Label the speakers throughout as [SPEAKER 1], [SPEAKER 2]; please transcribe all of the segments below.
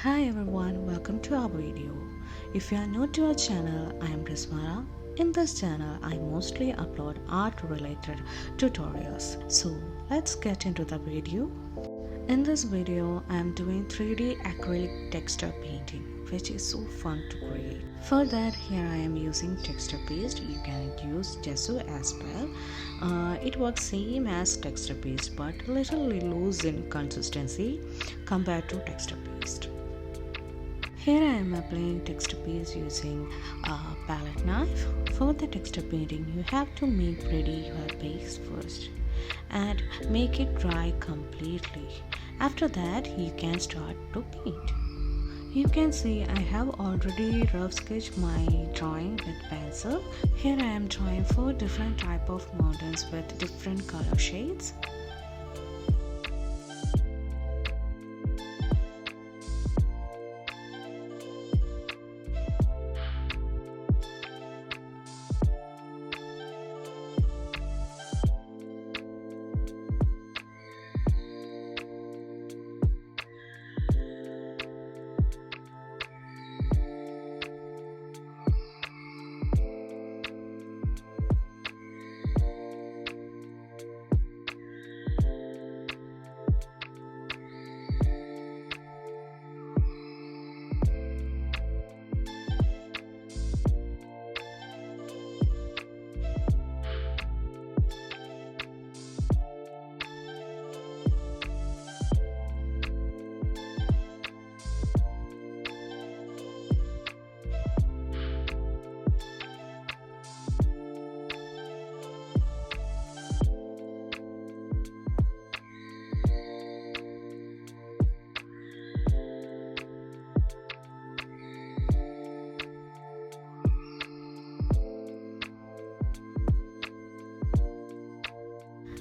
[SPEAKER 1] Hi everyone, welcome to our video. If you are new to our channel, I am Rizvana. In this channel, I mostly upload art related tutorials. So let's get into the video. In this video, I am doing 3D acrylic texture painting, which is so fun to create. For that, here I am using texture paste. You can use gesso as well. It works same as texture paste but a little loose in consistency compared to texture paste. Here I am applying texture paste using a palette knife. For the texture painting, you have to make ready your base first and make it dry completely. After that, you can start to paint. You can see I have already rough sketched my drawing with pencil. Here I am drawing 4 different type of mountains with different color shades.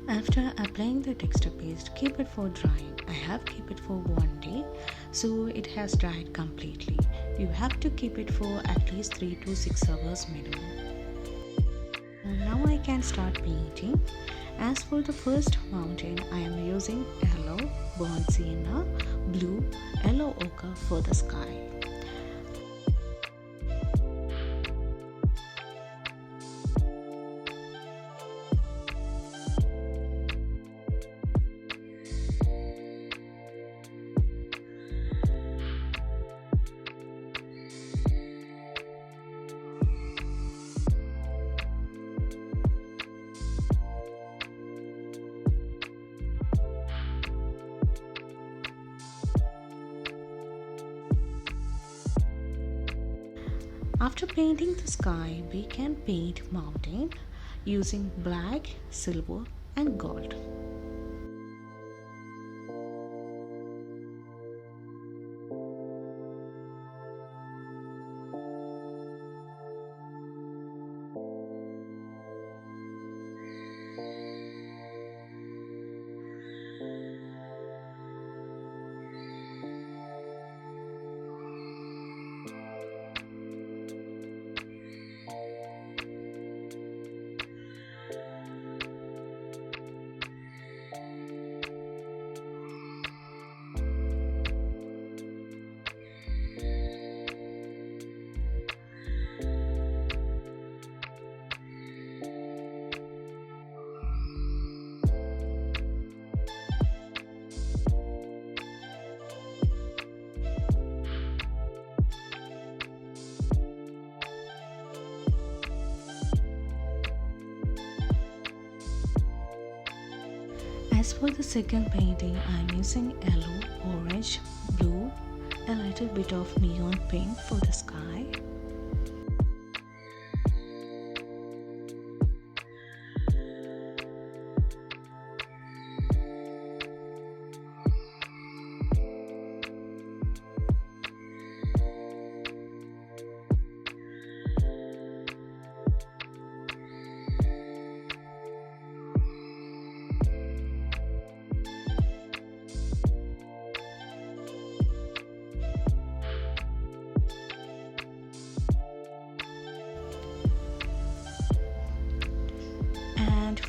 [SPEAKER 1] After applying the texture paste, keep it for drying. I have keep it for 1 day, so it has dried completely. You have to keep it for at least 3 to 6 hours minimum. Now I can start painting. As for the first mountain, I am using yellow, burnt sienna, blue, yellow ochre for the sky. After painting the sky, we can paint mountain using black, silver and gold. As for the second painting, I am using yellow, orange, blue, a little bit of neon pink for the sky.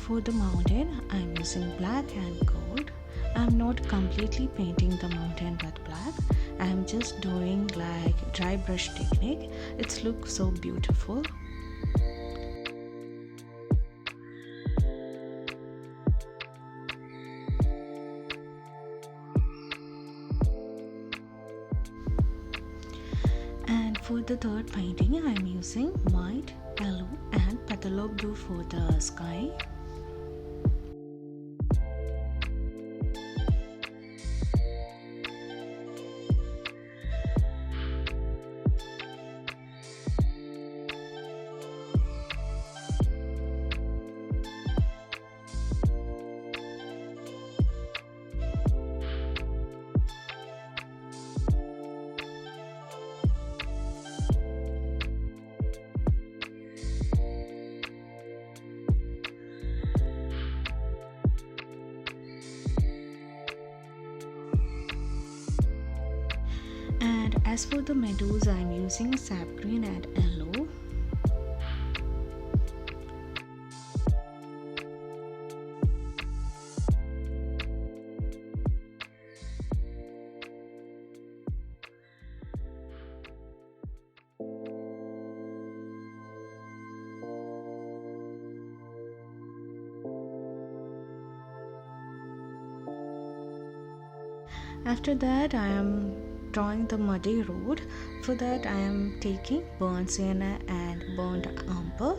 [SPEAKER 1] For the mountain, I am using black and gold. I am not completely painting the mountain with black I am just doing like dry brush technique. It looks so beautiful. And for the third painting, I am using white, yellow and phthalo blue for the sky. And as for the meadows, I am using sap green and yellow. After that, I am drawing the muddy road. For that, I am taking burnt sienna and burnt umber.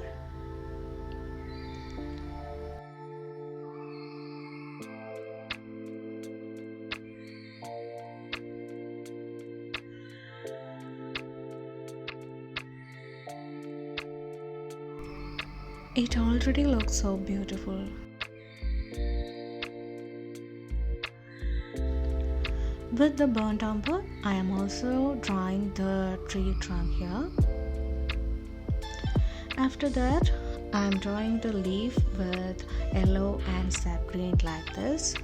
[SPEAKER 1] It already looks so beautiful. With the burnt umber, I am also drawing the tree trunk here. After that, I am drawing the leaf with yellow and sap green like this.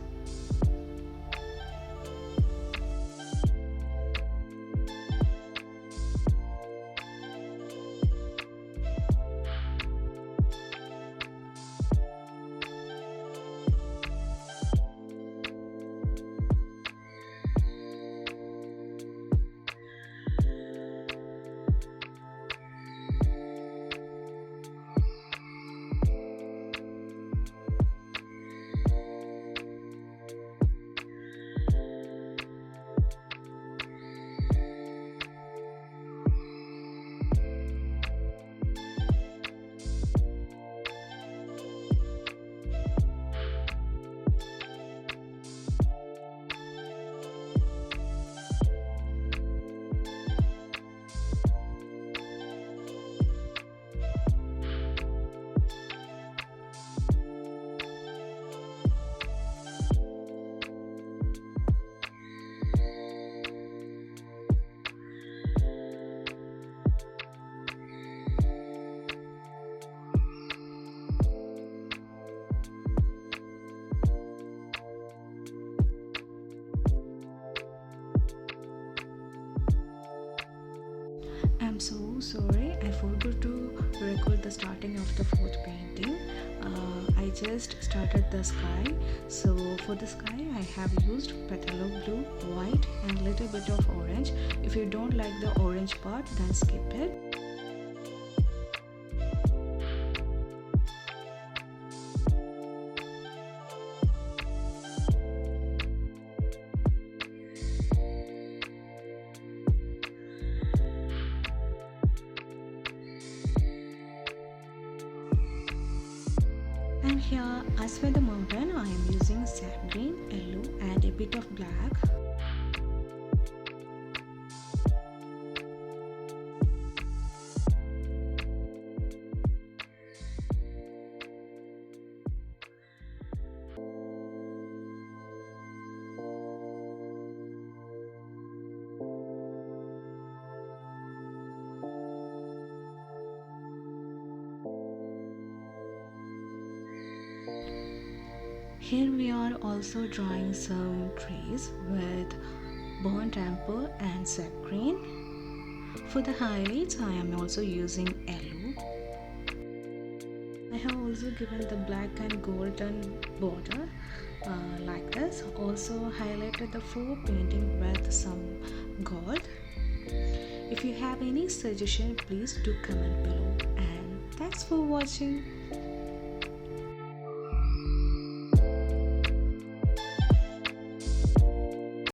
[SPEAKER 1] I'm so sorry, I forgot to record the starting of the fourth painting. I just started the sky. So for the sky, I have used phthalo blue, white and little bit of orange. If you don't like the orange part, then skip it. And here, as for the mountain, I am using sap green, yellow and a bit of black. Here we are also drawing some trees with burnt umber and sap green. For the highlights, I am also using yellow. I have also given the black and golden border like this. Also highlighted the floor painting with some gold. If you have any suggestion, please do comment below, and thanks for watching.